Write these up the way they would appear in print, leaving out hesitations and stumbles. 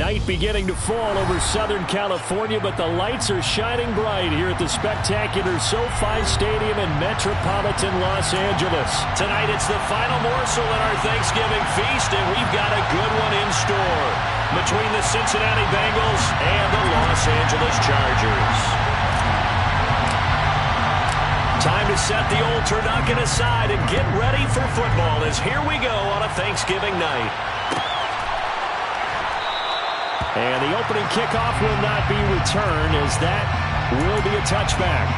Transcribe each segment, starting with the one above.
Night beginning to fall over Southern California, but the lights are shining bright here at the spectacular SoFi Stadium in metropolitan Los Angeles. Tonight it's the final morsel in our Thanksgiving feast, and we've got a good one in store between the Cincinnati Bengals and the Los Angeles Chargers. Time to set the old turducken aside and get ready for football, as here we go on a Thanksgiving night. And the opening kickoff will not be returned, as that will be a touchback.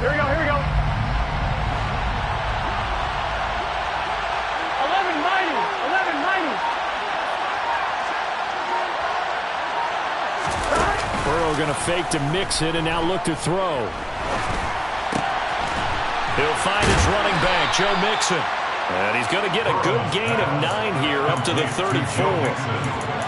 Here we go, here we go. 1190. 1190. Burrow going to fake to mix it and now look to throw. He'll find his running back, Joe Mixon. And he's going to get a good gain of 9 here up to the 34.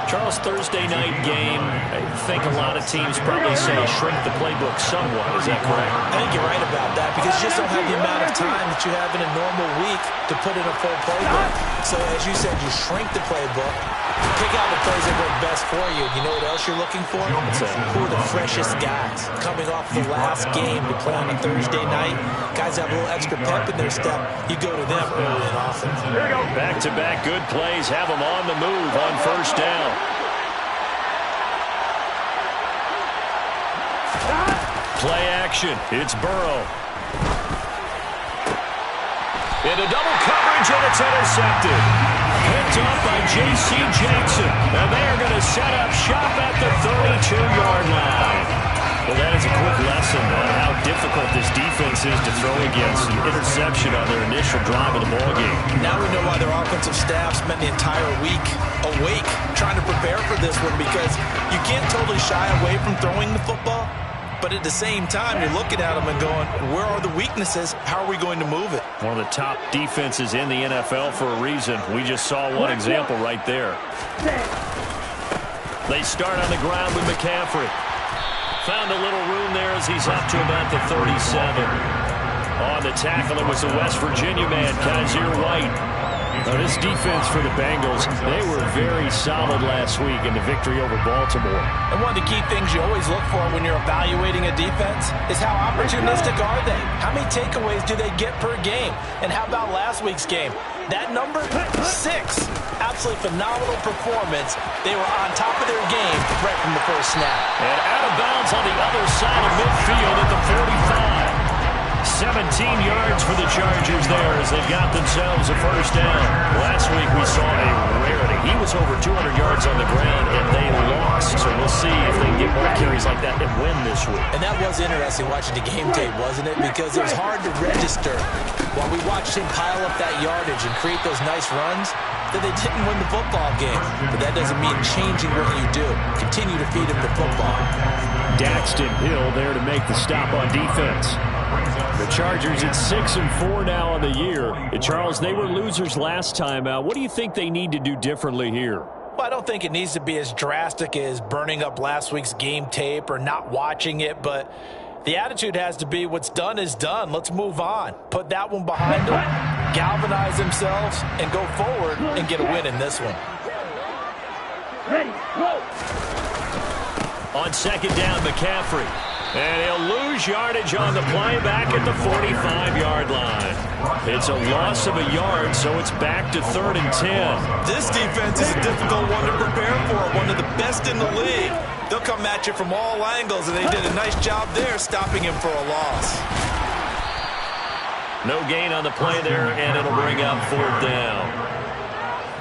Charles, Thursday night game, I think a lot of teams probably say shrink the playbook somewhat. Is that correct? I think you're right about that, because you just don't have the amount of time that you have in a normal week to put in a full playbook. So as you said, you shrink the playbook, pick out the plays that work best for you. You know what else you're looking for? Who are the freshest guys coming off the last game to play on a Thursday night? Guys have a little extra pep in their step. You go to them early and often. Here we go. Back-to-back good plays have them on the move on first down. Play action. It's Burrow. Into double coverage, and it's intercepted. Picked off by J.C. Jackson. And they are going to set up shop at the 32-yard line. Well, that is a quick lesson on how difficult this defense is to throw against. An interception on their initial drive of the ballgame. Now we know why their offensive staff spent the entire week awake trying to prepare for this one, because you can't totally shy away from throwing the football. But at the same time, you're looking at them and going, where are the weaknesses? How are we going to move it? One of the top defenses in the NFL for a reason. We just saw one example right there. They start on the ground with McCaffrey. Found a little room there as he's up to about the 37. On the tackle, it was the West Virginia man, Kaiser White. Now, this defense for the Bengals, they were very solid last week in the victory over Baltimore. And one of the key things you always look for when you're evaluating a defense is how opportunistic are they? How many takeaways do they get per game? And how about last week's game? That number, 6. Absolutely phenomenal performance. They were on top of their game right from the first snap. And out of bounds on the other side of midfield at the 45. 17 yards for the Chargers there as they got themselves a first down. Last week we saw a rarity. He was over 200 yards on the ground, and they lost. So we'll see if they can get more carries like that and win this week. And that was interesting watching the game tape, wasn't it? Because it was hard to register while we watched him pile up that yardage and create those nice runs that they didn't win the football game. But that doesn't mean changing what you do. Continue to feed him the football. Daxton Hill there to make the stop on defense. The Chargers at 6-4 now on the year. And Charles, they were losers last time out. What do you think they need to do differently here? Well, I don't think it needs to be as drastic as burning up last week's game tape or not watching it, but the attitude has to be what's done is done. Let's move on. Put that one behind them, galvanize themselves, and go forward and get a win in this one. Ready, go. On second down, McCaffrey. And he'll lose yardage on the play back at the 45-yard line. It's a loss of a yard, so it's back to 3rd and 10. This defense is a difficult one to prepare for, one of the best in the league. They'll come at you from all angles, and they did a nice job there stopping him for a loss. No gain on the play there, and it'll bring up 4th down.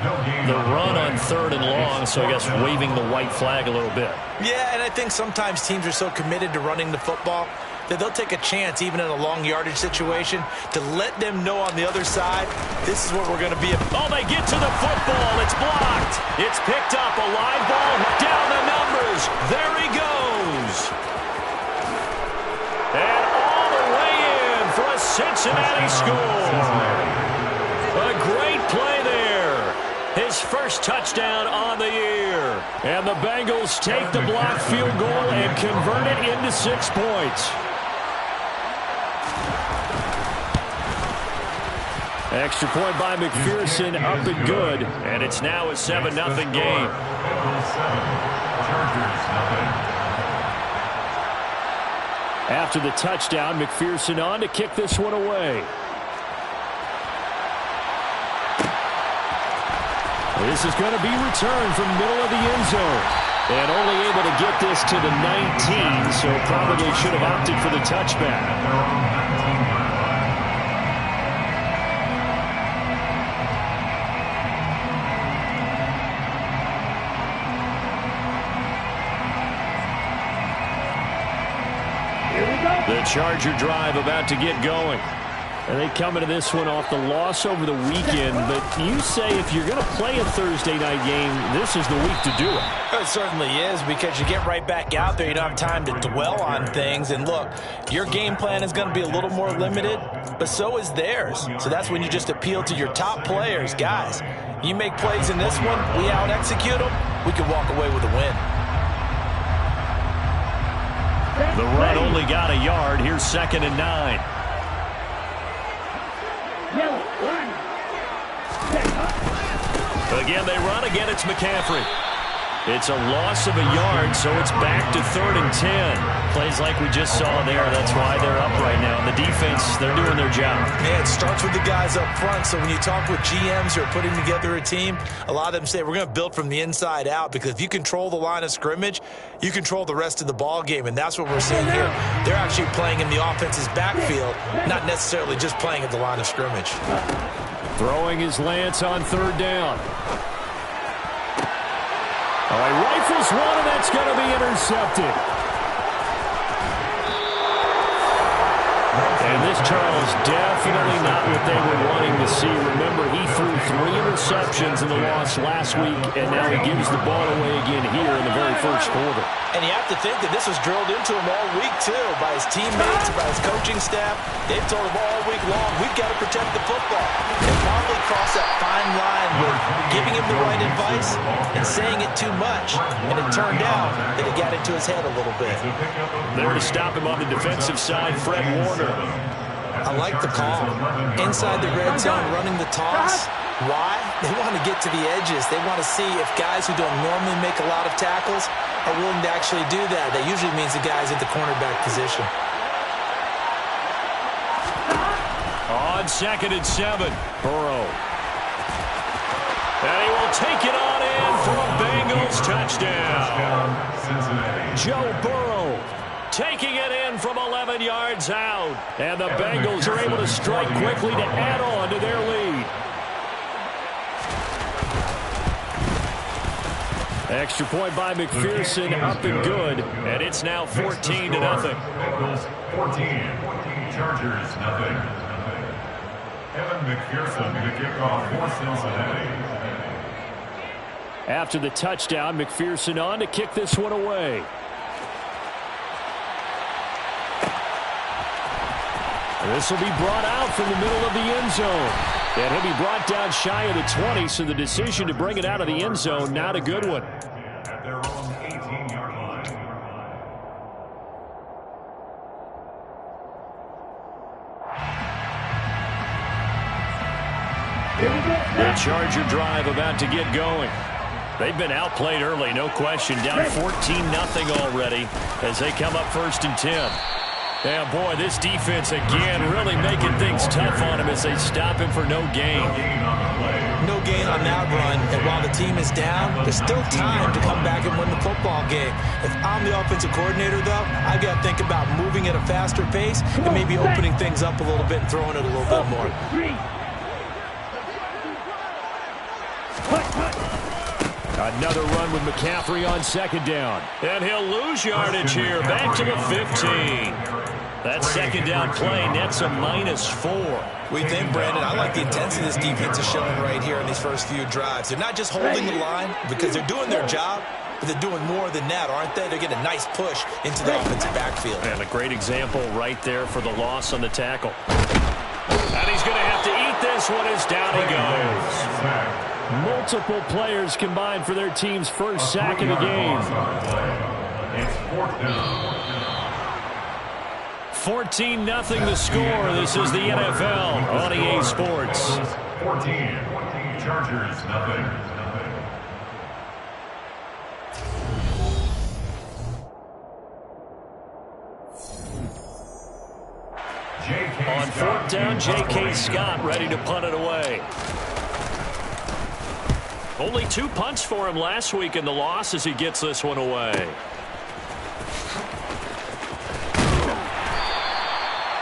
The run on 3rd and long, so I guess waving the white flag a little bit. Yeah, and I think sometimes teams are so committed to running the football that they'll take a chance, even in a long yardage situation, to let them know on the other side, this is what we're going to be. Oh, they get to the football. It's blocked. It's picked up. A live ball down the numbers. There he goes. And all the Cincinnati score. A great play there. His first touchdown on the year. And the Bengals take the blocked field goal and convert it into 6 points. Extra point by McPherson, up and good. And it's now a 7-0 game. After the touchdown, McPherson on to kick this one away. This is going to be returned from middle of the end zone. And only able to get this to the 19, so probably should have opted for the touchback. The Charger drive about to get going. And they come into this one off the loss over the weekend. But you say if you're going to play a Thursday night game, this is the week to do it. It certainly is, because you get right back out there. You don't have time to dwell on things. And look, your game plan is going to be a little more limited, but so is theirs. So that's when you just appeal to your top players. Guys, you make plays in this one, we out-execute them, we can walk away with a win. The run only got a yard. Here's 2nd and 9. Again, they run. Again, it's McCaffrey. It's a loss of a yard, so it's back to 3rd and 10. Plays like we just saw there. That's why they're up right now. And the defense, they're doing their job. Yeah, it starts with the guys up front. So when you talk with GMs who are putting together a team, a lot of them say we're going to build from the inside out, because if you control the line of scrimmage, you control the rest of the ball game. And that's what we're seeing here. They're actually playing in the offense's backfield, not necessarily just playing at the line of scrimmage. Throwing his Lance on 3rd down. All right, rifles one, and that's going to be intercepted. And this, Charles, definitely not what they were wanting to see. Remember, he threw 3 interceptions in the loss last week, and now he gives the ball away again here in the very first quarter. And you have to think that this was drilled into him all week, too, by his teammates, by his coaching staff. They've told him all week long, we've got to protect the football. They probably crossed that fine line with giving him the right advice and saying it too much. And it turned out that it got into his head a little bit. There to stop him on the defensive side, Fred Warner. I like the call. Inside the red zone, running the toss. Why? They want to get to the edges. They want to see if guys who don't normally make a lot of tackles are willing to actually do that. That usually means the guys at the cornerback position. On 2nd and 7, Burrow. And he will take it on in for a Bengals touchdown. Joe Burrow taking it in from 11 yards out. And the Bengals are able to strike quickly to add on to their lead. Extra point by McPherson, up and good. And it's now 14-0. Bengals 14, Chargers nothing. Evan McPherson to kick off for Cincinnati. After the touchdown, McPherson on to kick this one away. This will be brought out from the middle of the end zone. And he'll be brought down shy of the 20, so the decision to bring it out of the end zone, not a good one. At their own 18-yard line. The Charger drive about to get going. They've been outplayed early, no question. Down 14-0 already as they come up 1st and 10. Yeah, boy, this defense again really making things tough on him as they stop him for no gain. No gain on that run, and while the team is down, there's still time to come back and win the football game. If I'm the offensive coordinator, though, I've got to think about moving at a faster pace and maybe opening things up a little bit and throwing it a little bit more. Another run with McCaffrey on 2nd down. And he'll lose yardage here, back to the 15. That 2nd down play nets a -4. We think, Brandon, I like the intensity this defense is showing right here in these first few drives. They're not just holding the line because they're doing their job, but they're doing more than that, aren't they? They're getting a nice push into the offensive backfield. And a great example right there for the loss on the tackle. And he's going to have to eat this one as down he goes. Multiple players combined for their team's first sack of the game. It's 4th down. 14-0 the score. This is the NFL on EA Sports. 14. Chargers, nothing. On 4th down, J.K. Scott ready to punt it away. Only 2 punts for him last week in the loss as he gets this one away.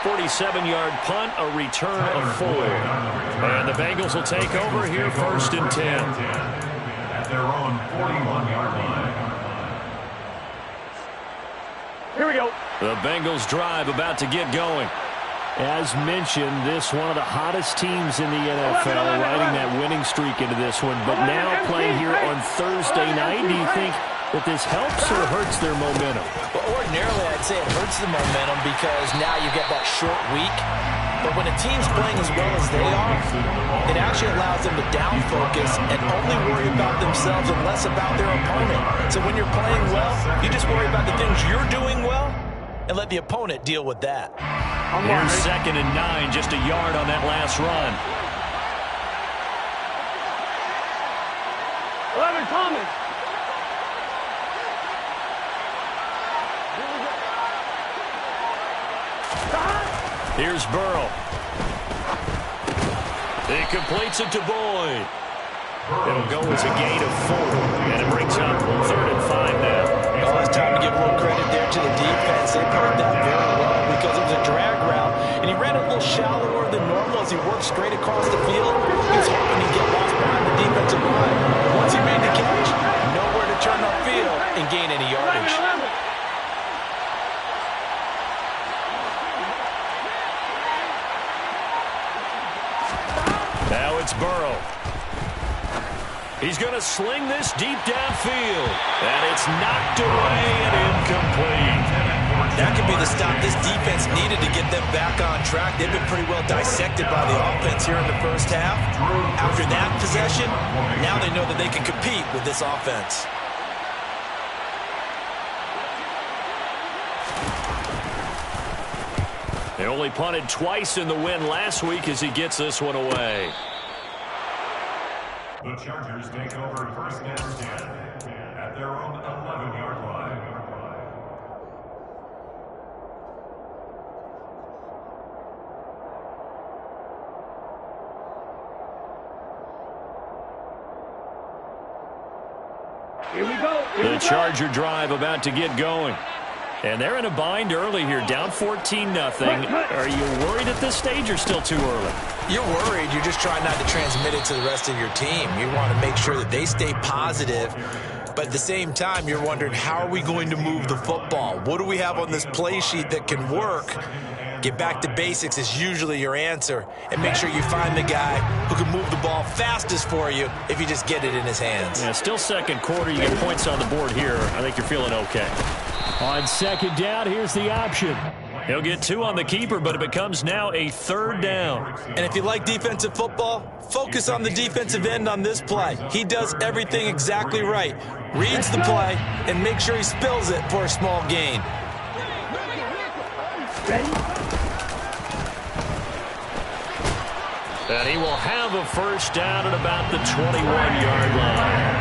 47-yard punt, a return of 4. And the Bengals will take over here 1st and 10. At their own 41-yard line. Here we go. The Bengals drive about to get going. As mentioned, this one of the hottest teams in the NFL, riding that winning streak into this one. But now playing here on Thursday night, do you think that this helps or hurts their momentum? Well, ordinarily, I'd say it hurts the momentum because now you get that short week. But when a team's playing as well as they are, it actually allows them to down focus and only worry about themselves and less about their opponent. So when you're playing well, you just worry about the things you're doing well and let the opponent deal with that. Here's 2nd and 9, just a yard on that last run. 11 Thomas. Here's Burrow. He completes it to Boyd. It'll go as a gain of 4, and it brings up 3rd and 5 now. Oh, it's time to give a little credit there to the defense. They played that very well because it was a drag route, and he ran a little shallower than normal as he worked straight across the field. He was hoping he'd get lost behind the defensive line. Once he made the catch, nowhere to turn upfield and gain any yardage. Now it's Burrow. He's going to sling this deep downfield. And it's knocked away and incomplete. That could be the stop this defense needed to get them back on track. They've been pretty well dissected by the offense here in the first half. After that possession, now they know that they can compete with this offense. They only punted twice in the win last week as he gets this one away. The Chargers take over 1st and 10 at their own 11-yard line. Here we go. The Charger drive about to get going. And they're in a bind early here, down 14-0. Are you worried at this stage or still too early? You're worried. You're just trying not to transmit it to the rest of your team. You want to make sure that they stay positive. But at the same time, you're wondering, how are we going to move the football? What do we have on this play sheet that can work? Get back to basics is usually your answer. And make sure you find the guy who can move the ball fastest for you if you just get it in his hands. Yeah, still second quarter. You get points on the board here. I think you're feeling okay. On 2nd down, here's the option. He'll get 2 on the keeper, but it becomes now a 3rd down. And if you like defensive football, focus on the defensive end on this play. He does everything exactly right. Reads the play and makes sure he spills it for a small gain. And he will have a 1st down at about the 21-yard line.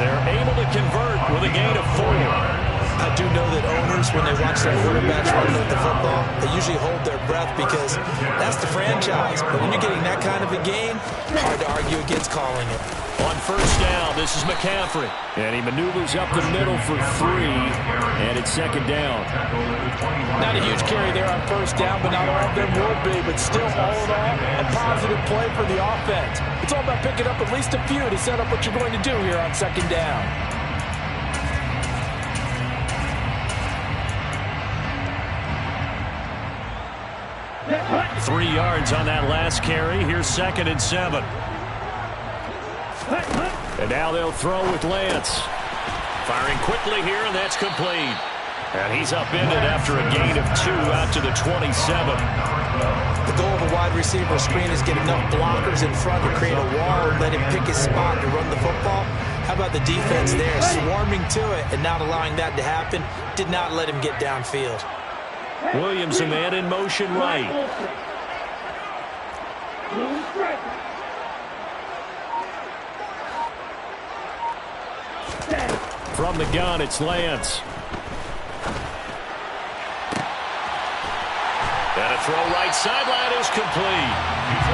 They're able to convert with a gain of 4. I do know that owners, when they watch their quarterbacks running with the football, they usually hold their breath because that's the franchise. But when you're getting that kind of a game, hard to argue against calling it. On 1st down, this is McCaffrey. And he maneuvers up the middle for 3, and it's 2nd down. Not a huge carry there on 1st down, but not all of them will be. But still, all in all, a positive play for the offense. It's all about picking up at least a few to set up what you're going to do here on 2nd down. 3 yards on that last carry. Here's 2nd and 7. And now they'll throw with Lance. Firing quickly here, and that's complete. And he's upended after a gain of 2 out to the 27. The goal of a wide receiver screen is get enough blockers in front to create a wall and let him pick his spot to run the football. How about the defense there, swarming to it and not allowing that to happen? Did not let him get downfield. Williams, a man in motion right. From the gun, it's Lance. And a throw right sideline is complete.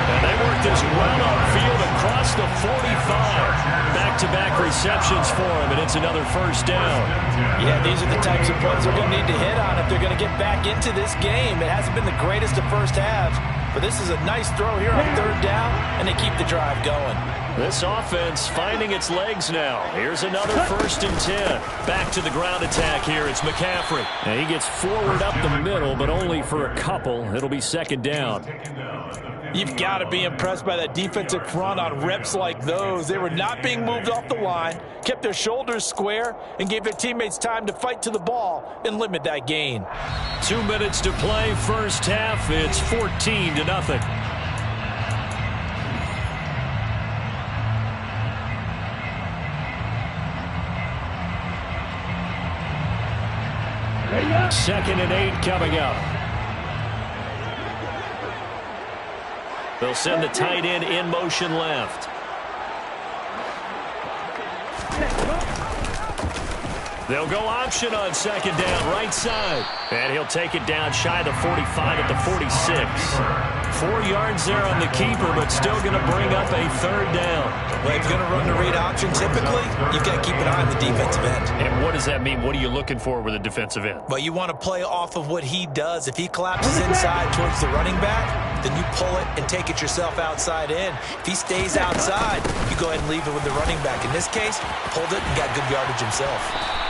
And they work this well upfield across the 45. Back-to-back receptions for him, and it's another first down. Yeah, these are the types of plays they're going to need to hit on if they're going to get back into this game. It hasn't been the greatest of first halves, but this is a nice throw here on third down, and they keep the drive going. This offense finding its legs now. Here's another 1st and 10. Back to the ground attack here. It's McCaffrey. And he gets forward up the middle, but only for a couple. It'll be 2nd down. You've got to be impressed by that defensive front on reps like those. They were not being moved off the line, kept their shoulders square, and gave their teammates time to fight to the ball and limit that gain. 2 minutes to play, first half. It's 14-0. Second and 8 coming up. They'll send the tight end in motion left. They'll go option on 2nd down, right side. And he'll take it down shy of the 45 at the 46. 4 yards there on the keeper, but still going to bring up a 3rd down. Well, if you're going to run the read option, typically, you've got to keep an eye on the defensive end. And what does that mean? What are you looking for with a defensive end? But you want to play off of what he does. If he collapses inside towards the running back, then you pull it and take it yourself outside in. If he stays outside, you go ahead and leave it with the running back. In this case, pulled it and got good yardage himself.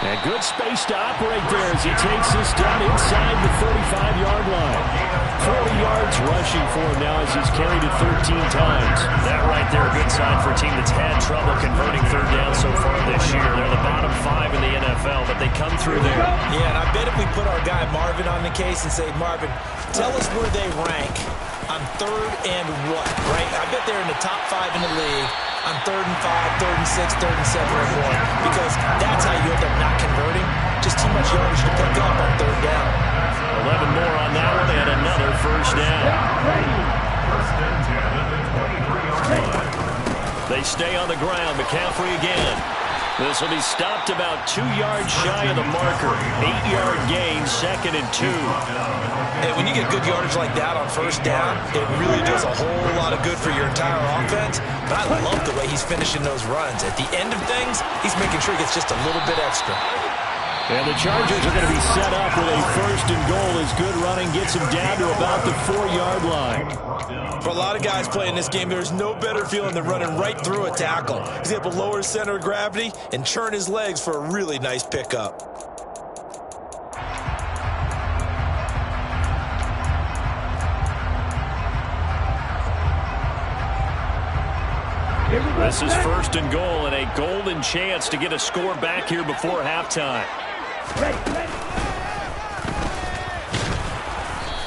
And good space to operate there as he takes this down inside the 35-yard line. 40 yards rushing for him now as he's carried it 13 times. That right there, a good sign for a team that's had trouble converting 3rd down so far this year. They're the bottom 5 in the NFL, but they come through there. Yeah, and I bet if we put our guy Marvin on the case and say, Marvin, tell us where they rank on 3rd and what, right? I bet they're in the top 5 in the league on 3rd and 5, 3rd and 6, 3rd and 7 or more, because that's how you end up not converting. Just too much yardage to pick up on 3rd down. 11 more on that one and another first down. They stay on the ground. McCaffrey again. This will be stopped about 2 yards shy of the marker. 8-yard gain, 2nd and 2. And when you get good yardage like that on first down, it really does a whole lot of good for your entire offense. But I love the way he's finishing those runs. At the end of things, he's making sure he gets just a little bit extra. And the Chargers are going to be set up with a 1st and goal as good running gets him down to about the 4-yard line. For a lot of guys playing this game, there's no better feeling than running right through a tackle. He's able to lower his center of gravity and churn his legs for a really nice pickup. This is 1st and goal and a golden chance to get a score back here before halftime.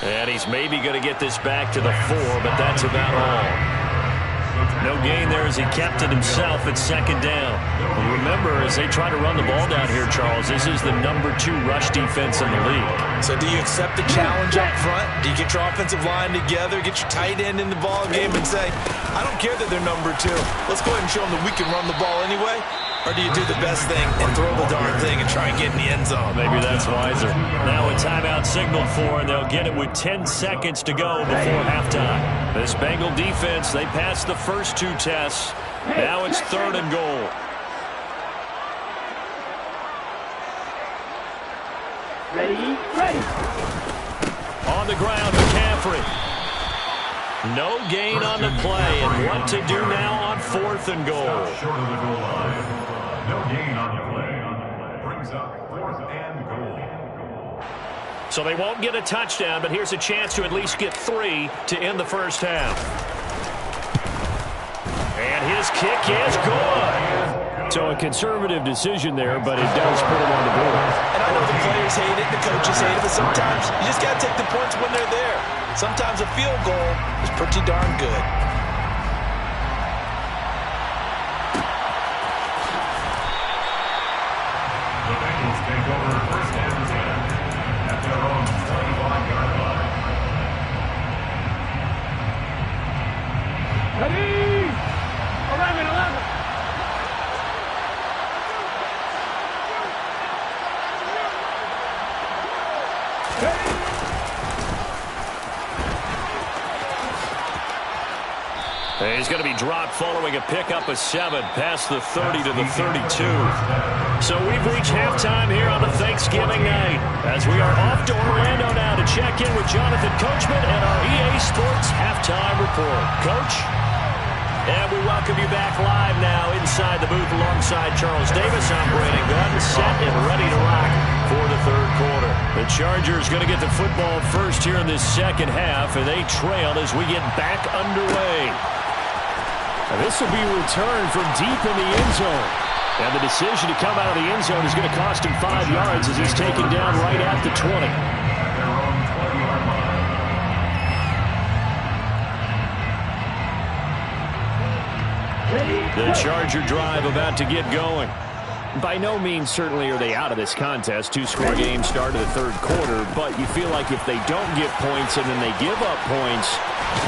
And he's maybe going to get this back to the 4, but that's about all. No gain there as he kept it himself at 2nd down. Remember, as they try to run the ball down here, Charles, this is the number 2 rush defense in the league. So do you accept the challenge up front? Do you get your offensive line together, get your tight end in the ball game and say, I don't care that they're number 2. Let's go ahead and show them that we can run the ball anyway? Or do you do the best thing and throw the darn thing and try and get in the end zone? Maybe that's wiser. Now a timeout signaled for, and they'll get it with 10 seconds to go before halftime. This Bengal defense, they passed the first 2 tests. Now it's 3rd and goal. Ready. On the ground, McCaffrey. No gain on the play, and what to do now on 4th and goal. Short of the goal line. No gain on the play. Brings up 4th and goal. So they won't get a touchdown, but here's a chance to at least get 3 to end the first half. And his kick is good. So a conservative decision there, but it does put him on the board. And I know the players hate it, the coaches hate it, but sometimes you just got to take the points when they're there. Sometimes a field goal is pretty darn good. The Bengals take over first and 10 at their own 21-yard line. Ready? 11. He's going to be dropped following a pickup of 7 past the 30 to the 32. So we've reached halftime here on the Thanksgiving night as we are off to Orlando now to check in with Jonathan Coachman and our EA Sports halftime report. Coach? And we welcome you back live now inside the booth alongside Charles Davis. I'm Brandon Gunn, set and ready to rock for the third quarter. The Chargers going to get the football first here in this second half, and they trail as we get back underway. And this will be returned from deep in the end zone. And the decision to come out of the end zone is going to cost him 5 yards as he's taken down right at the 20. Their own 20-yard line. The Charger drive about to get going. By no means, certainly, are they out of this contest. 2-score game start of the third quarter, but you feel like if they don't get points and then they give up points,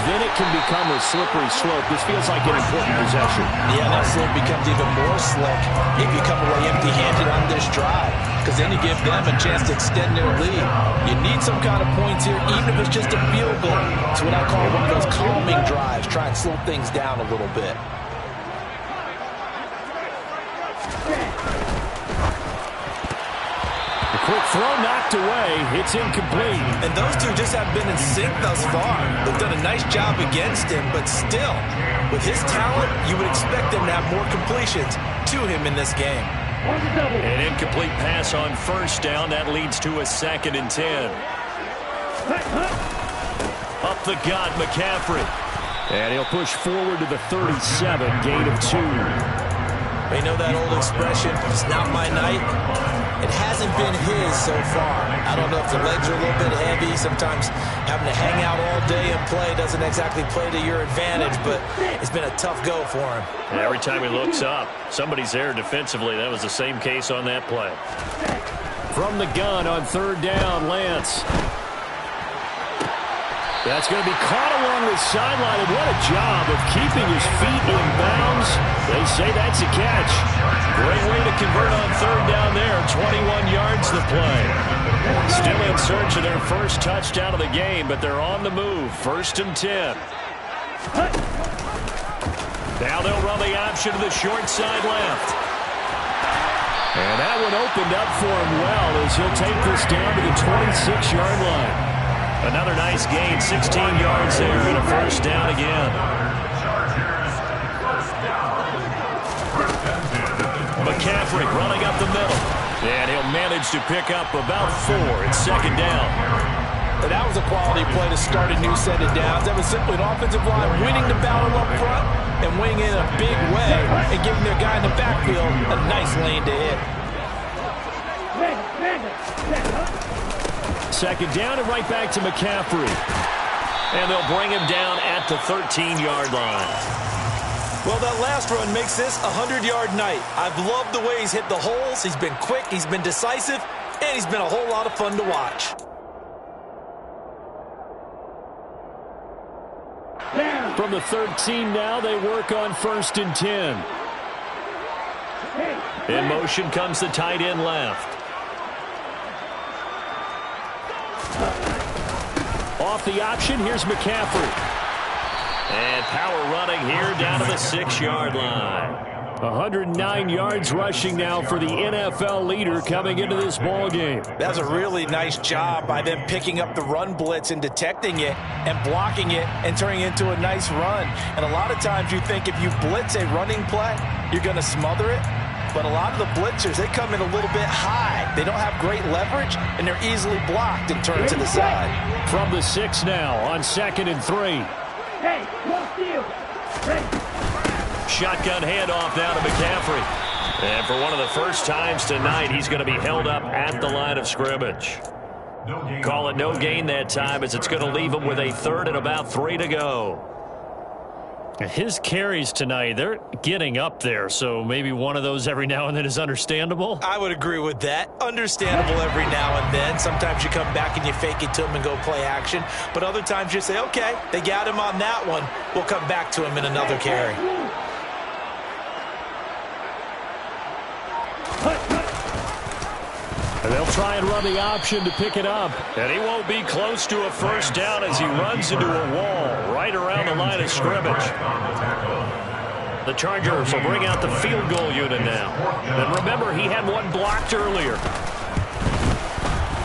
then it can become a slippery slope. This feels like an important possession. Yeah, that slope becomes even more slick if you come away empty-handed on this drive, because then you give them a chance to extend their lead. You need some kind of points here, even if it's just a field goal. It's what I call one of those calming drives. Try and slow things down a little bit. Quick throw knocked away. It's incomplete. And those two just have been in sync thus far. They've done a nice job against him, but still, with his talent, you would expect them to have more completions to him in this game. An incomplete pass on first down. That leads to a 2nd and 10. Up the gut, McCaffrey. And he'll push forward to the 37, gain of 2. You know that old expression, it's not my night? It hasn't been his so far. I don't know if the legs are a little bit heavy. Sometimes having to hang out all day and play doesn't exactly play to your advantage, but it's been a tough go for him. And every time he looks up, somebody's there defensively. That was the same case on that play. From the gun on 3rd down, Lance. That's going to be caught along the sideline, and what a job of keeping his feet in bounds. They say that's a catch. Great way to convert on 3rd down there. 21 yards the play. Still in search of their first touchdown of the game, but they're on the move. 1st and 10. Now they'll run the option to the short side left. And that one opened up for him well as he'll take this down to the 26-yard line. Another nice gain, 16 yards there, and a 1st down again. McCaffrey running up the middle. And he'll manage to pick up about 4. It's 2nd down. And that was a quality play to start a new set of downs. That was simply an offensive line winning the battle up front and winning in a big way and giving their guy in the backfield a nice lane to hit. 2nd down and right back to McCaffrey. And they'll bring him down at the 13-yard line. Well, that last run makes this a 100-yard night. I've loved the way he's hit the holes. He's been quick, he's been decisive, and he's been a whole lot of fun to watch. From the 13 now, they work on 1st and 10. In motion comes the tight end left. Off the option, here's McCaffrey. And power running here down to the 6-yard line. 109 yards rushing now for the NFL leader coming into this ball game. That's a really nice job by them picking up the run blitz and detecting it and blocking it and turning it into a nice run. And a lot of times you think if you blitz a running play, you're going to smother it. But a lot of the blitzers, they come in a little bit high. They don't have great leverage, and they're easily blocked and turned to the side. From the 6 now on 2nd and 3. Hey, go steal. Ready. Shotgun handoff down to McCaffrey. And for one of the first times tonight, he's going to be held up at the line of scrimmage. Call it no gain that time, as it's going to leave him with a 3rd and about 3 to go. His carries tonight, they're getting up there, so maybe one of those every now and then is understandable. I would agree with that. Understandable every now and then. Sometimes you come back and you fake it to him and go play action. But other times you say, okay, they got him on that one. We'll come back to him in another carry. And they'll try and run the option to pick it up. And he won't be close to a first down as he runs into a wall right around the line of scrimmage. The Chargers will bring out the field goal unit now. And remember, he had one blocked earlier.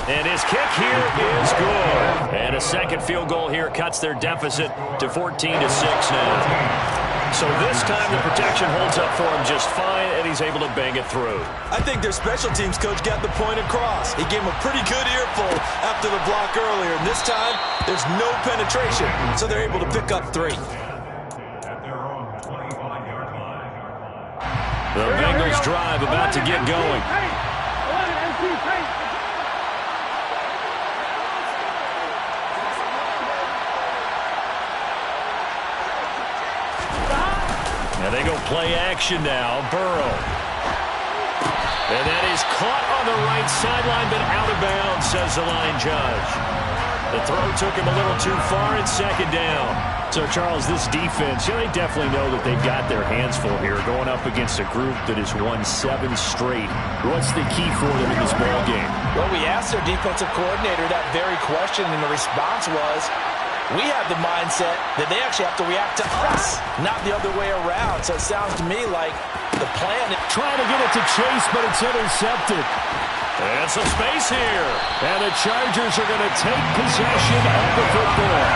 And his kick here is good. And a second field goal here cuts their deficit to 14-6 now. So this time the protection holds up for him just fine, and he's able to bang it through. I think their special teams coach got the point across. He gave him a pretty good earful after the block earlier. And this time, there's no penetration, so they're able to pick up 3. The Bengals drive about to get going. And they go play action now. Burrow. And that is caught on the right sideline, but out of bounds, says the line judge. The throw took him a little too far, and 2nd down. So, Charles, this defense, they definitely know that they've got their hands full here, going up against a group that has won 7 straight. What's the key for them in this ball game? Well, we asked their defensive coordinator that very question, and the response was, we have the mindset that they actually have to react to us, not the other way around. So it sounds to me like the plan is trying to get it to Chase, but it's intercepted. And some space here. And the Chargers are going to take possession of the football.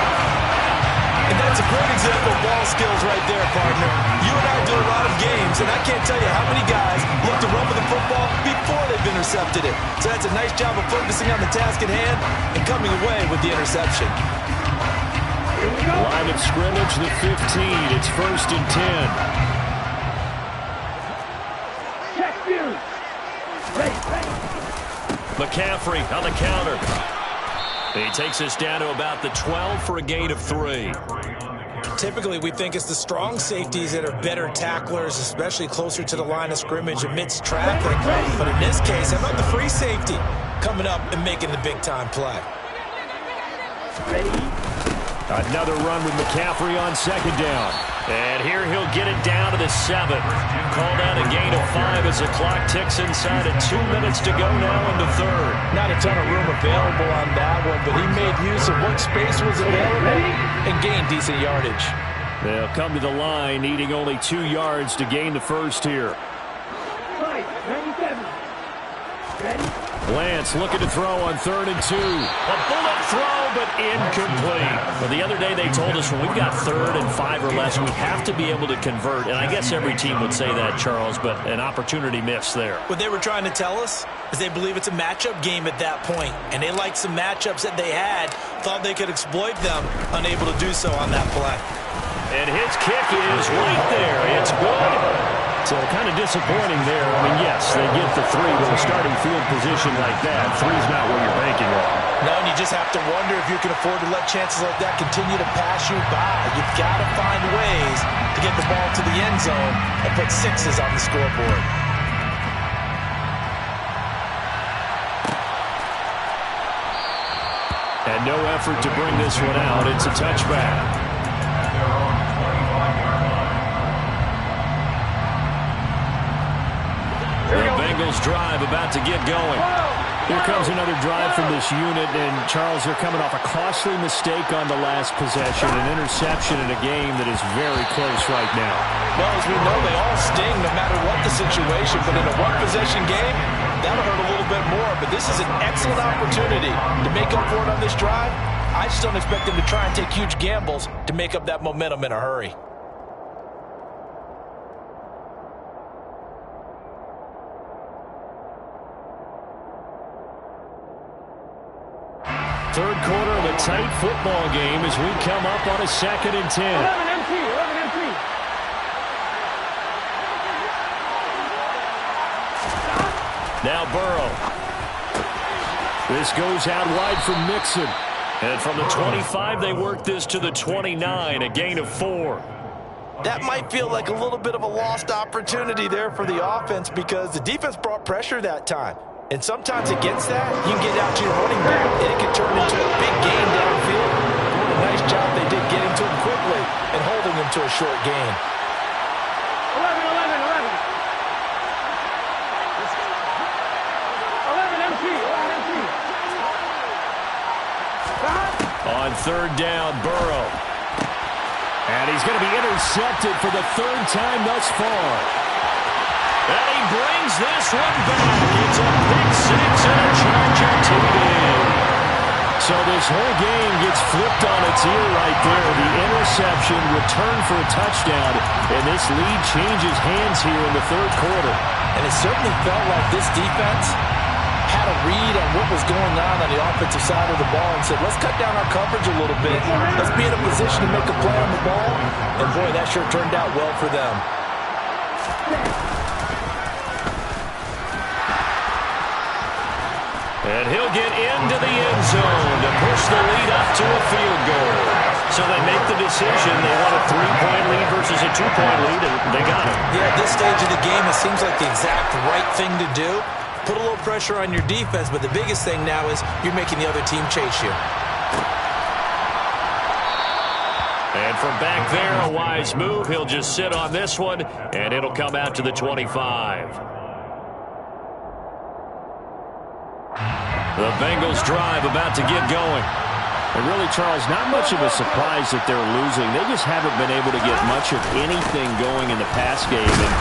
And that's a great example of ball skills right there, partner. You and I do a lot of games, and I can't tell you how many guys look to run with the football before they've intercepted it. So that's a nice job of focusing on the task at hand and coming away with the interception. Line of scrimmage, the 15. It's 1st and 10. McCaffrey on the counter. He takes us down to about the 12 for a gain of 3. Typically, we think it's the strong safeties that are better tacklers, especially closer to the line of scrimmage amidst traffic. But in this case, how about the free safety coming up and making the big-time play? Another run with McCaffrey on 2nd down. And here he'll get it down to the 7. Called out a gain of 5 as the clock ticks inside at 2 minutes to go now in the 3rd. Not a ton of room available on that one, but he made use of what space was available and gained decent yardage. They'll come to the line, needing only 2 yards to gain the first here. Lance looking to throw on 3rd and 2. A bullet throw, but incomplete. Well, the other day they told us when we've got 3rd and 5 or less, we have to be able to convert. And I guess every team would say that, Charles, but an opportunity missed there. What they were trying to tell us is they believe it's a matchup game at that point, and they liked some matchups that they had, thought they could exploit them, unable to do so on that play. And his kick is right there. It's good. So kind of disappointing there. I mean, yes, they get the 3 with a starting field position like that. 3's not where you're banking on. No, and you just have to wonder if you can afford to let chances like that continue to pass you by. You've got to find ways to get the ball to the end zone and put 6s on the scoreboard. And no effort to bring this one out. It's a touchback. The Bengals drive about to get going. Here comes another drive from this unit, and Charles, they're coming off a costly mistake on the last possession, an interception in a game that is very close right now. Well, as we know, they all sting no matter what the situation, but in a one-possession game, that'll hurt a little bit more. But this is an excellent opportunity to make up for it on this drive. I just don't expect them to try and take huge gambles to make up that momentum in a hurry. Third quarter of a tight football game as we come up on a 2nd and 10. 11 MT, 11 MT. This goes out wide from Mixon. And from the 25, they work this to the 29, a gain of 4. That might feel like a little bit of a lost opportunity there for the offense because the defense brought pressure that time. And sometimes against that, you can get out to your running back, and it can turn into a big gain downfield. What a nice job they did getting to him quickly and holding him to a short gain. 11, 11. 11 MP. On third down, Burrow. And he's going to be intercepted for the third time thus far. And he brings this one back. It's a pick six and a Charger TD. So this whole game gets flipped on its ear right there. The interception, return for a touchdown, and this lead changes hands here in the third quarter. And it certainly felt like this defense had a read on what was going on the offensive side of the ball and said, let's cut down our coverage a little bit. Let's be in a position to make a play on the ball. And, boy, that sure turned out well for them. And he'll get into the end zone to push the lead up to a field goal. So they make the decision. They want a 3-point lead versus a 2-point lead, and they got it. Yeah, at this stage of the game, it seems like the exact right thing to do. Put a little pressure on your defense, but the biggest thing now is you're making the other team chase you. And from back there, a wise move. He'll just sit on this one, and it'll come out to the 25. The Bengals drive about to get going. And really, Charles, not much of a surprise that they're losing. They just haven't been able to get much of anything going in the pass game. And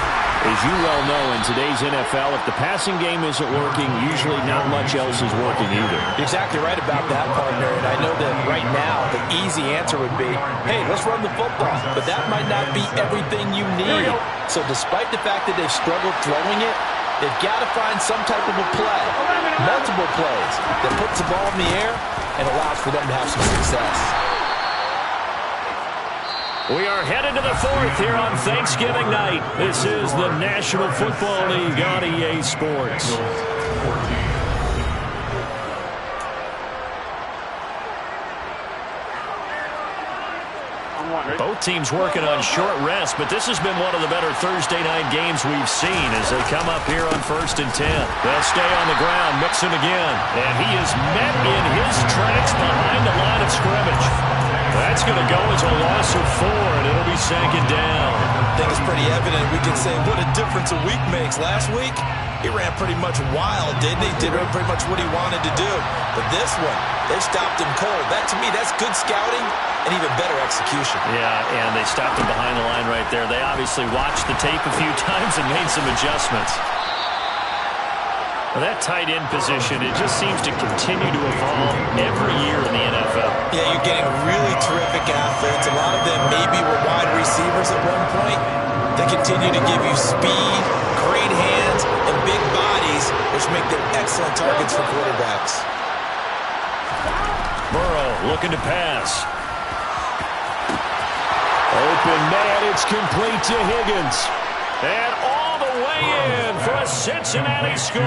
as you well know, in today's NFL, if the passing game isn't working, usually not much else is working either. You're exactly right about that, partner. And I know that right now the easy answer would be, hey, let's run the football. But that might not be everything you need. So despite the fact that they've struggled throwing it, they've got to find some type of a play, multiple plays, that puts the ball in the air and allows for them to have some success. We are headed to the fourth here on Thanksgiving night. This is the National Football League on EA Sports. Both teams working on short rest, but this has been one of the better Thursday night games we've seen as they come up here on 1st and 10. They'll stay on the ground, Mixon again, and he is met in his tracks behind the line of scrimmage. That's going to go as a loss of 4, and it'll be second down. I think it's pretty evident. We can say what a difference a week makes. Last week, he ran pretty much wild, didn't he? Did pretty much what he wanted to do. But this one, they stopped him cold. That, to me, that's good scouting and even better execution. Yeah, and they stopped him behind the line right there. They obviously watched the tape a few times and made some adjustments. Well, that tight end position, it just seems to continue to evolve every year in the NFL. Yeah, you're getting really terrific athletes. A lot of them maybe were wide receivers at one point. They continue to give you speed, great hands, and big bodies, which make them excellent targets for quarterbacks. Burrow looking to pass. Open man, it's complete to Higgins. And all the way in for a Cincinnati score.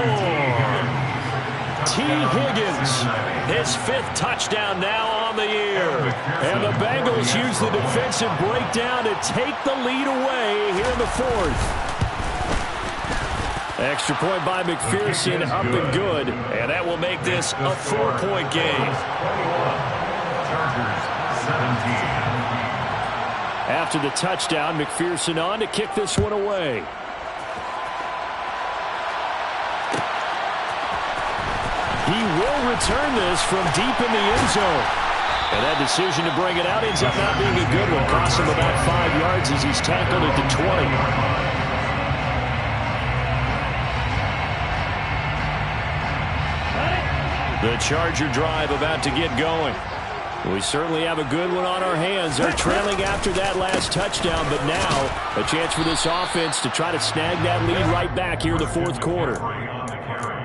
T. Higgins, his 5th touchdown now on the year. And the Bengals use the defensive breakdown to take the lead away here in the 4th. Extra point by McPherson, up and good. And that will make this a 4-point game. Chargers 17. After the touchdown, McPherson on to kick this one away. He will return this from deep in the end zone. And that decision to bring it out ends up not being a good one. Costs him about 5 yards as he's tackled at the 20. The Charger drive about to get going. We certainly have a good one on our hands. They're trailing after that last touchdown, but now a chance for this offense to try to snag that lead right back here in the 4th quarter.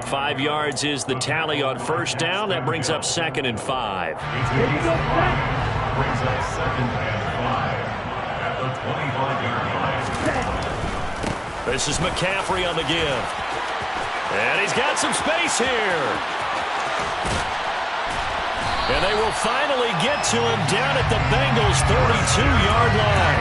5 yards is the tally on first down. That brings up 2nd and 5. Brings up 2nd and 5 at the 25-yard line. This is McCaffrey on the give. And he's got some space here. And they will finally get to him down at the Bengals' 32-yard line.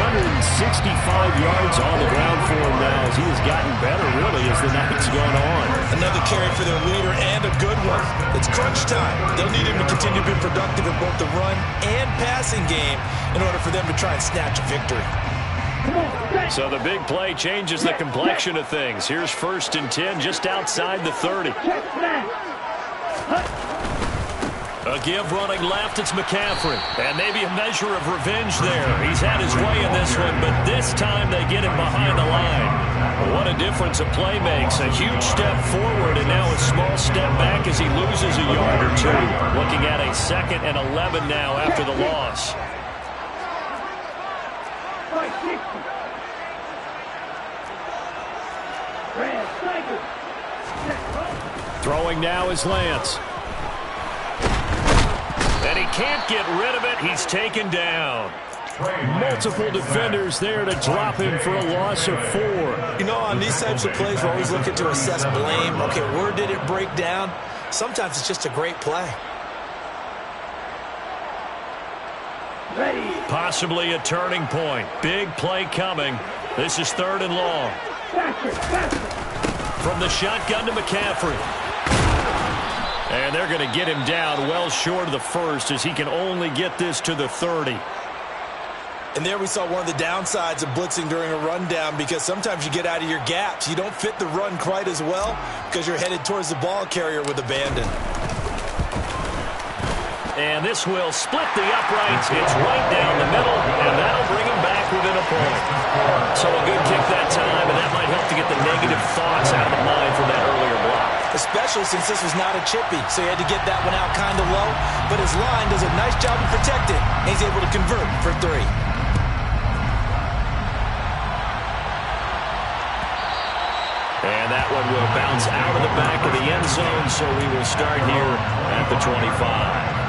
165 yards on the ground for him now as he has gotten better, really, as the night's gone on. Another carry for their leader and a good one. It's crunch time. They'll need him to continue to be productive in both the run and passing game in order for them to try and snatch a victory. So the big play changes the complexion of things. Here's 1st and 10 just outside the 30. A give running left, it's McCaffrey. And maybe a measure of revenge there. He's had his way in this one, but this time they get him behind the line. What a difference a play makes. A huge step forward and now a small step back as he loses a yard or two. Looking at a 2nd and 11 now after the loss. Throwing now is Lance. And he can't get rid of it. He's taken down. Multiple defenders there to drop him for a loss of 4. You know, on these types of plays, we're always looking to assess blame. Okay, where did it break down? Sometimes it's just a great play. Possibly a turning point. Big play coming. This is 3rd and long. From the shotgun to McCaffrey. And they're going to get him down well short of the 1st as he can only get this to the 30. And there we saw one of the downsides of blitzing during a rundown because sometimes you get out of your gaps. You don't fit the run quite as well because you're headed towards the ball carrier with abandon. And this will split the uprights. It's right down the middle, and that'll bring him back within a point. So a good kick that time, and that might help to get the negative thoughts out of the mind from that earlier block. Especially since this was not a chippy, so he had to get that one out kind of low. But his line does a nice job of protecting, and he's able to convert for 3. And that one will bounce out of the back of the end zone, so we will start here at the 25.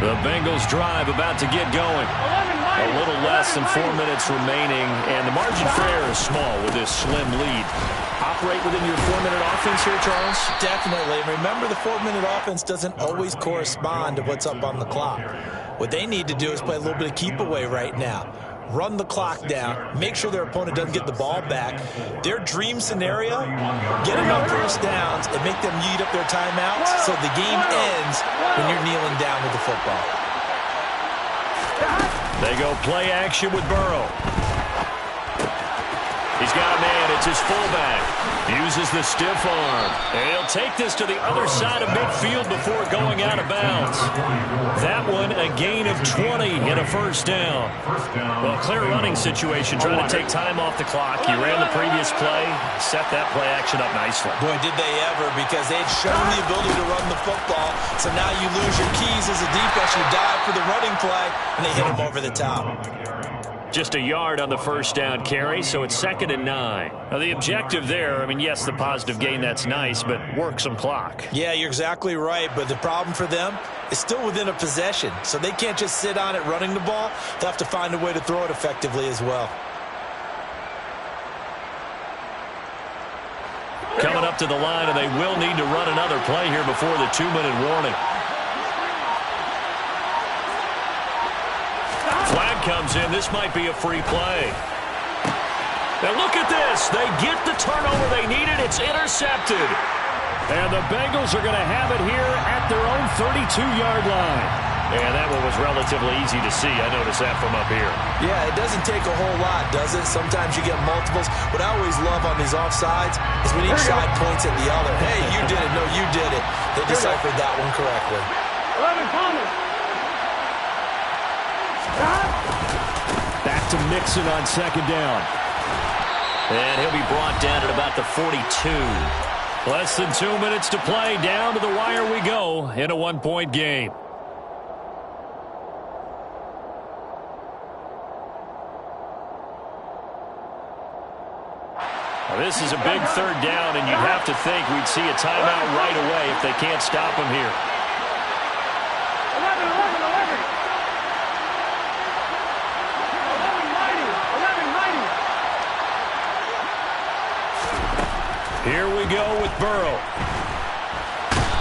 The Bengals drive about to get going. A little less than 4 minutes remaining, and the margin for error is small with this slim lead. Operate within your 4-minute offense here, Charles? Definitely. Remember, the 4-minute offense doesn't always correspond to what's up on the clock. What they need to do is play a little bit of keep away right now. Run the clock down, make sure their opponent doesn't get the ball back. Their dream scenario, get enough first downs and make them eat up their timeouts so the game ends when you're kneeling down with the football. They go play action with Burrow. He's got a man. It's his fullback. Uses the stiff arm. And he'll take this to the other side of midfield before going out of bounds. That one, a gain of 20 and a 1st down. Well, clear running situation. Trying to take time off the clock. You ran the previous play. Set that play action up nicely. Boy, did they ever, because they had shown the ability to run the football. So now you lose your keys as a defense. You dive for the running play, and they hit him over the top. Just a yard on the 1st down carry, so it's 2nd and 9. Now, the objective there, I mean, yes, the positive gain, that's nice, but work some clock. Yeah, you're exactly right, but the problem for them is still within a possession, so they can't just sit on it running the ball. They'll have to find a way to throw it effectively as well. Coming up to the line, and they will need to run another play here before the 2-minute warning. Flag comes in. This might be a free play. Now look at this. They get the turnover they needed. It's intercepted. And the Bengals are going to have it here at their own 32-yard line. And that one was relatively easy to see. I noticed that from up here. Yeah, it doesn't take a whole lot, does it? Sometimes you get multiples. What I always love on these offsides is when each side points at the other. Hey, you did it. No, you did it. They deciphered that one correctly. 11 Thomas. Back to Mixon on 2nd down. And he'll be brought down at about the 42. Less than 2 minutes to play. Down to the wire we go in a 1-point game. Well, this is a big 3rd down, and you'd have to think we'd see a timeout right away if they can't stop him here. 11 Mighty. 11 Here we go with Burrow.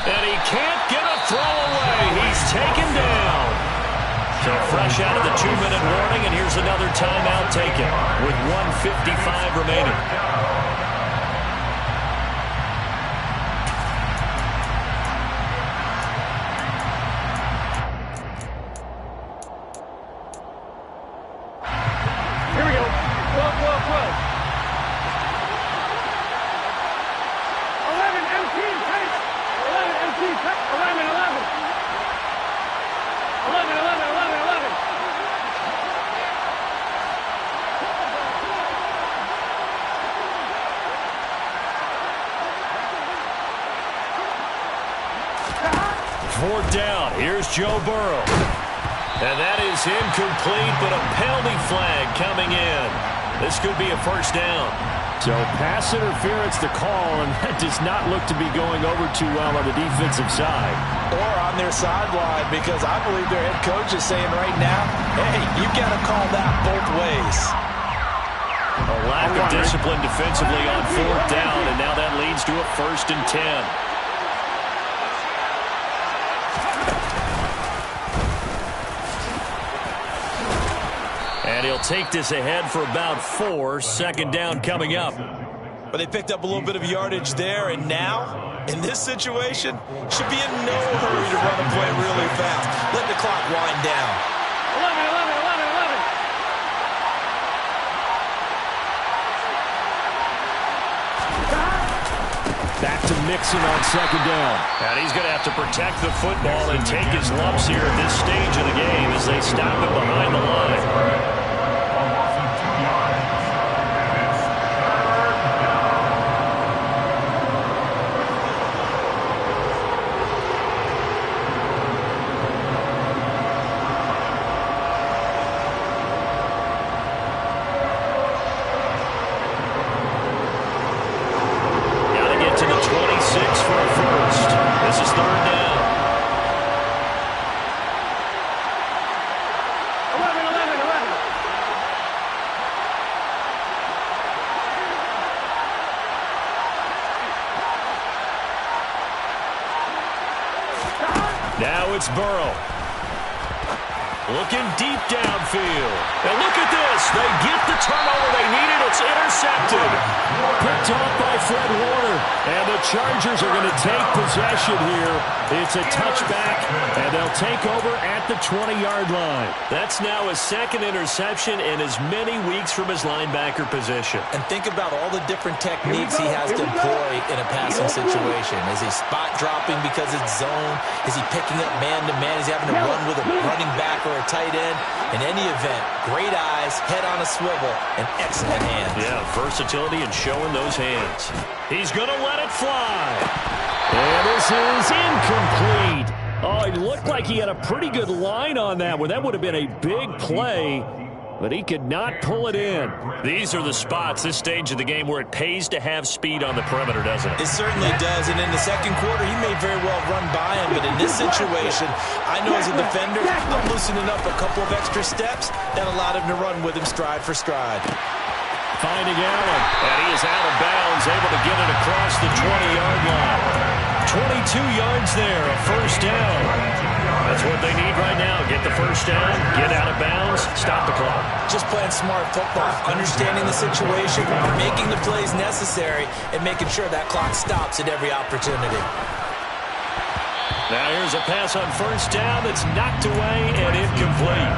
And he can't get a throw away. He's taken down. So fresh out of the 2-minute warning, and here's another timeout taken with 1:55 remaining. Here we go. 12. 11 MT tight. 11 MT tight. 11. 11. Fourth down. Here's Joe Burrow. And that is incomplete, but a penalty flag coming in. This could be a first down. So pass interference to call, and that does not look to be going over too well on the defensive side. Or on their sideline, because I believe their head coach is saying right now, hey, you've got to call that both ways. A lack of discipline defensively on fourth down, and now that leads to a 1st and 10. And he'll take this ahead for about 4. Second down coming up. But they picked up a little bit of yardage there, and now, in this situation, should be in no hurry to run a play really fast. Let the clock wind down. 11. Back to Mixon on second down. And he's going to have to protect the football and take his lumps here at this stage of the game as they stop him behind the line. Now it's Burrow. Looking deep downfield. And look at this. They get the turnover they needed. It's intercepted. Picked off by Fred Warner. And the Chargers are going to take possession here. It's a touchback, and they'll take over at the 20-yard line. That's now his 2nd interception in as many weeks from his linebacker position. And think about all the different techniques he has to employ in a passing situation. Is he spot dropping because it's zone? Is he picking up man-to-man? Is he having to run with a running back or a tight end? In any event, great eyes, head on a swivel, and excellent hands. Yeah, versatility and showing those hands. He's going to let it fly. And this is incomplete. Oh, it looked like he had a pretty good line on that one. That would have been a big play, but he could not pull it in. These are the spots, this stage of the game, where it pays to have speed on the perimeter, doesn't it? It certainly does, and in the second quarter, he may very well run by him, but in this situation, I know as a defender, I'm loosening up a couple of extra steps that allowed him to run with him stride for stride. Finding Allen, and he is out of bounds, able to get it across the 20-yard line. 22 yards there, a first down. That's what they need right now. Get the first down, get out of bounds, stop the clock. Just playing smart football, understanding the situation, making the plays necessary, and making sure that clock stops at every opportunity. Now here's a pass on first down that's knocked away and incomplete.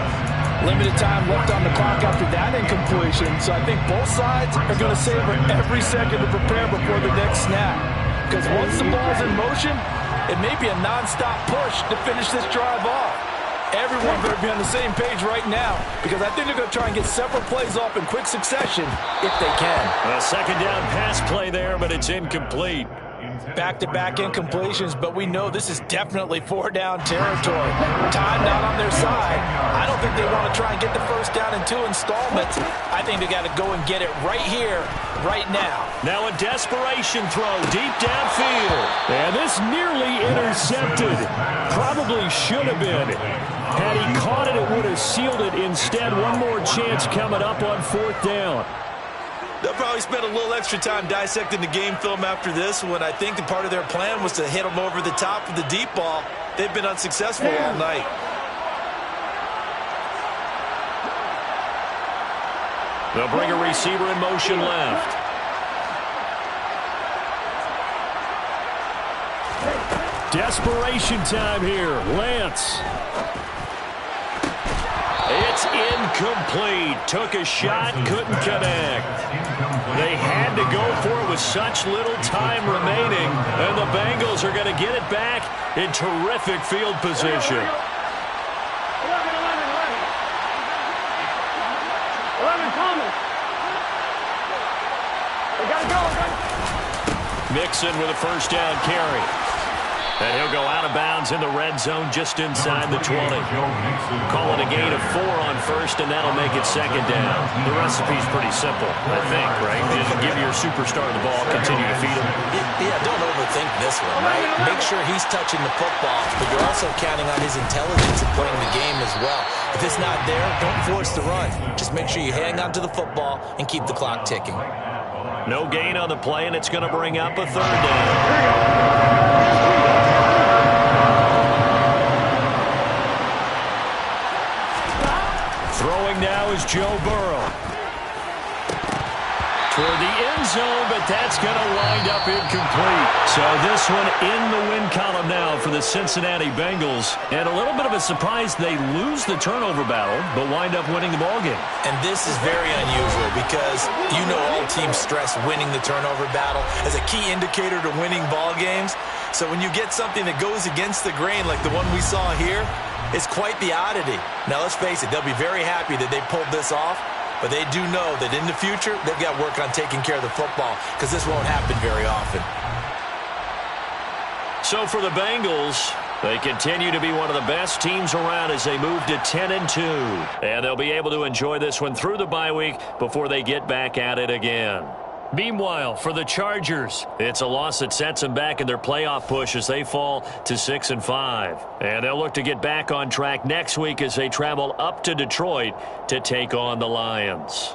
Limited time left on the clock after that incompletion, so I think both sides are going to savor every second to prepare before the next snap. Because once the ball's in motion, it may be a non-stop push to finish this drive off. Everyone better be on the same page right now, because I think they're going to try and get several plays off in quick succession if they can. A second down pass play there, but it's incomplete. Back-to-back incompletions, but we know this is definitely 4-down territory. Time not on their side. I don't think they want to try and get the first down in 2 installments. I think they got to go and get it right here, right now. Now a desperation throw deep downfield. And this nearly intercepted. Probably should have been. Had he caught it, it would have sealed it. Instead, one more chance coming up on 4th down. They'll probably spend a little extra time dissecting the game film after this one. I think the part of their plan was to hit them over the top with the deep ball. They've been unsuccessful all night. They'll bring a receiver in motion left. Desperation time here. Lance. It's incomplete. Took a shot, couldn't connect. They had to go for it with such little time remaining, and the Bengals are going to get it back in terrific field position. 11 Thomas. We got to go. Mixon with a first down carry. And he'll go out of bounds in the red zone just inside the 20. Call it a gain of 4 on first, and that'll make it second down. The recipe's pretty simple, I think, right? Just give your superstar the ball, continue to feed him. Yeah, don't overthink this one, right? Make sure he's touching the football, but you're also counting on his intelligence in playing the game as well. If it's not there, don't force the run. Just make sure you hang on to the football and keep the clock ticking. No gain on the play, and it's going to bring up a third down. Throwing now is Joe Burrow. Toward the end zone, but that's going to wind up incomplete. So this one in the win column now for the Cincinnati Bengals. And a little bit of a surprise, they lose the turnover battle, but wind up winning the ballgame. And this is very unusual because you know all teams stress winning the turnover battle as a key indicator to winning ball games. So when you get something that goes against the grain like the one we saw here, it's quite the oddity. Now let's face it, they'll be very happy that they pulled this off. But they do know that in the future, they've got work on taking care of the football because this won't happen very often. So for the Bengals, they continue to be one of the best teams around as they move to 10-2. And they'll be able to enjoy this one through the bye week before they get back at it again. Meanwhile, for the Chargers, it's a loss that sets them back in their playoff push as they fall to 6-5. And they'll look to get back on track next week as they travel up to Detroit to take on the Lions.